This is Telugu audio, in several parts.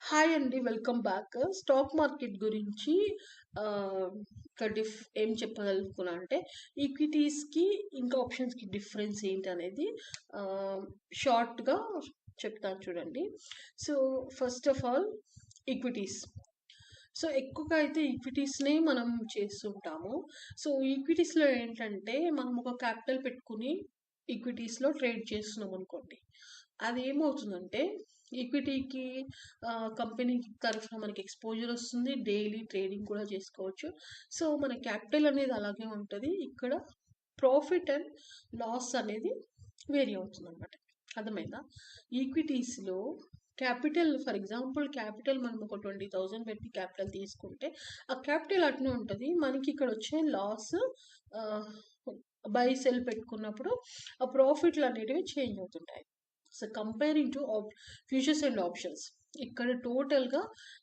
హాయ్ అండి. Welcome back. స్టాక్ మార్కెట్ గురించి ఒక ఏం చెప్పగలుగుతున్నా అంటే ఈక్విటీస్‌కి ఇంకా ఆప్షన్స్‌కి డిఫరెన్స్ ఏంటనేది షార్ట్‌గా చెప్తాను చూడండి. So, first of all equities. So, ఎక్కువగా అయితే ఈక్విటీస్‌నే మనం చేస్తుంటాము. సో, ఈక్విటీస్‌లో ఏంటంటే మనం ఒక క్యాపిటల్ పెట్టుకొని ఈక్విటీస్‌లో ట్రేడ్ చేస్తున్నాం అనుకోండి. అదేమవుతుందంటే ఈక్విటీకి కంపెనీ తరఫున మనకి ఎక్స్‌పోజర్ వస్తుంది. డైలీ ట్రేడింగ్ కూడా చేసుకోవచ్చు. సో, మన క్యాపిటల్ అనేది అలాగే ఉంటది. ఇక్కడ ప్రాఫిట్ అండ్ లాస్ అనేది వేరీ అవుతుందనమాట. అర్థమైందా? ఈక్విటీస్‌లో క్యాపిటల్ ఫర్ ఎగ్జాంపుల్ క్యాపిటల్ మనం ఒక 20,000 పెట్టి క్యాపిటల్ తీసుకుంటే, ఆ క్యాపిటల్ అట్నే ఉంటది. మనకి ఇక్కడొచ్చే లాస్ ఆహ్, బై, సెల్ పెట్టుకున్నప్పుడు ఆ ప్రాఫిట్‌లనేటివి చేంజ్ అవుతుంటాయి. So, comparing to futures and options. ఇక్కడ టోటల్‌గా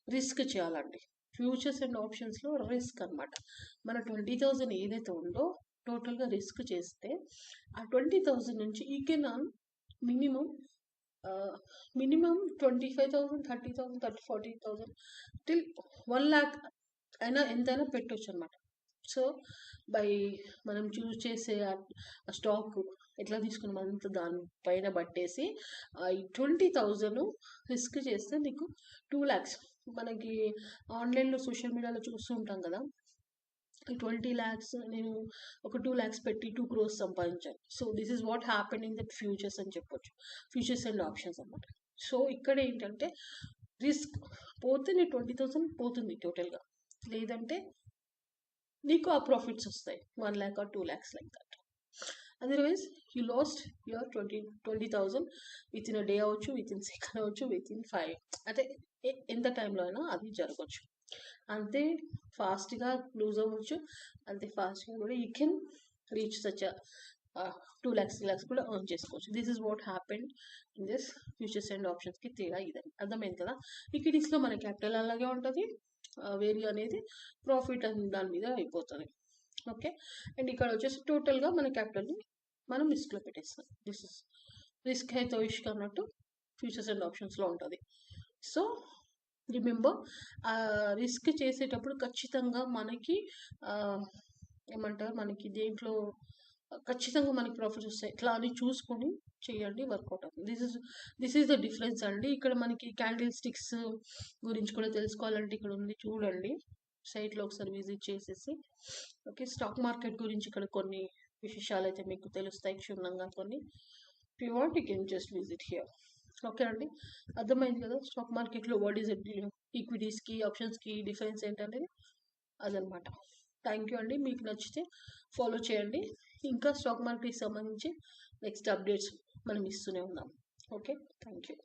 రిస్క్ చేయాలండి. ఫ్యూచర్స్ అండ్ ఆప్షన్స్‌లో రిస్క్ అనమాట. మన 20,000 ఏదైతే ఉందో టోటల్‌గా రిస్క్ చేస్తే, ఆ 20,000 నుంచి you can earn minimum minimum 25,000, 30,000, 40,000 till 1,00,000 అయినా ఎంతైనా పెట్టొచ్చనమాట. సో, బై మనం చూజ్ చేసే స్టాక్ ఎట్లా తీసుకున్నాం అంత దాని పైన బట్టేసి ఈ 20,000 రిస్క్ చేస్తే నీకు 2,00,000 మనకి ఆన్‌లైన్‌లో సోషల్ మీడియాలో చూస్తూ ఉంటాం కదా! ఈ 20,00,000 నేను ఒక 2,00,000 పెట్టి 2 క్రోర్స్ సంపాదించాను. So, this is what happened in that futures అని చెప్పొచ్చు. ఫ్యూచర్స్ అండ్ ఆప్షన్స్ అనమాట. సో, ఇక్కడ ఏంటంటే రిస్క్ పోతే నీ 20,000 పోతుంది టోటల్‌గా. లేదంటే నీకు ఆ ప్రాఫిట్స్ వస్తాయి. 1,00,000 or 2,00,000 like that. Otherwise you lost your 20,000 within a day అవ్వచ్చు, వితిన్ సెకండ్ అవ్వచ్చు, వితిన్ 5 అంటే ఎంత టైంలో అయినా అది జరగొచ్చు. అంతే ఫాస్ట్‌గా లూజ్ అవ్వచ్చు. అంతే ఫాస్ట్‌గా కూడా యూ కెన్ రీచ్ సచ్ 2,00,000, 3,00,000 కూడా ఎర్న్ చేసుకోవచ్చు. This is what happened in this futures and ఆప్షన్స్‌కి తేడా ఇదని. అర్థమైంది కదా! ఈక్విటీస్‌లో మన క్యాపిటల్ అలాగే ఉంటది. వేరీ అనేది ప్రాఫిట్ అని దాని మీద అయిపోతది. ఓకే. అండ్ ఇక్కడ వచ్చేసి టోటల్‌గా మన క్యాపిటల్‌ని మనం రిస్క్‌లో పెట్టేస్తాం. దిస్ ఇస్ రిస్క్ హై తో ఇష్క్ అన్నట్టు ఫ్యూచర్స్ అండ్ ఆప్షన్స్‌లో ఉంటది. సో, రిమెంబర్ రిస్క్ చేసేటప్పుడు ఖచ్చితంగా మనకి ఆహ్, ఏమంటారు మనకి దేంట్లో ఖచ్చితంగా మనకి ప్రాఫిట్స్ వస్తాయి. ఇట్లా అని చూసుకొని చేయండి వర్కౌట్ అవుతుంది. దిస్ ఈస్ ద డిఫరెన్స్ అండి. ఇక్కడ మనకి క్యాండిల్ స్టిక్స్ గురించి కూడా తెలుసుకోవాలంటే ఇక్కడ ఉంది చూడండి. సైట్‌లో ఒకసారి విజిట్ చేసేసి ఓకే. స్టాక్ మార్కెట్ గురించి ఇక్కడ కొన్ని విశేషాలైతే మీకు తెలుస్తాయి క్షుణ్ణంగా కొన్ని. If you want you can just visit here. Okay అండి. అర్థమైంది కదా! స్టాక్ మార్కెట్‌లో వాట్ ఈస్ ఇట్ ఈక్విటీస్‌కి, ఆప్షన్స్‌కి డిఫరెన్స్ ఏంటనేది అదనమాట. థ్యాంక్ యూ అండి. మీకు నచ్చితే ఫాలో చేయండి. ఇంకా స్టాక్ మార్కెట్‌కి సంబంధించి నెక్స్ట్ అప్డేట్స్ మనం ఇస్తూనే ఉన్నాం. ఓకే. Thank you.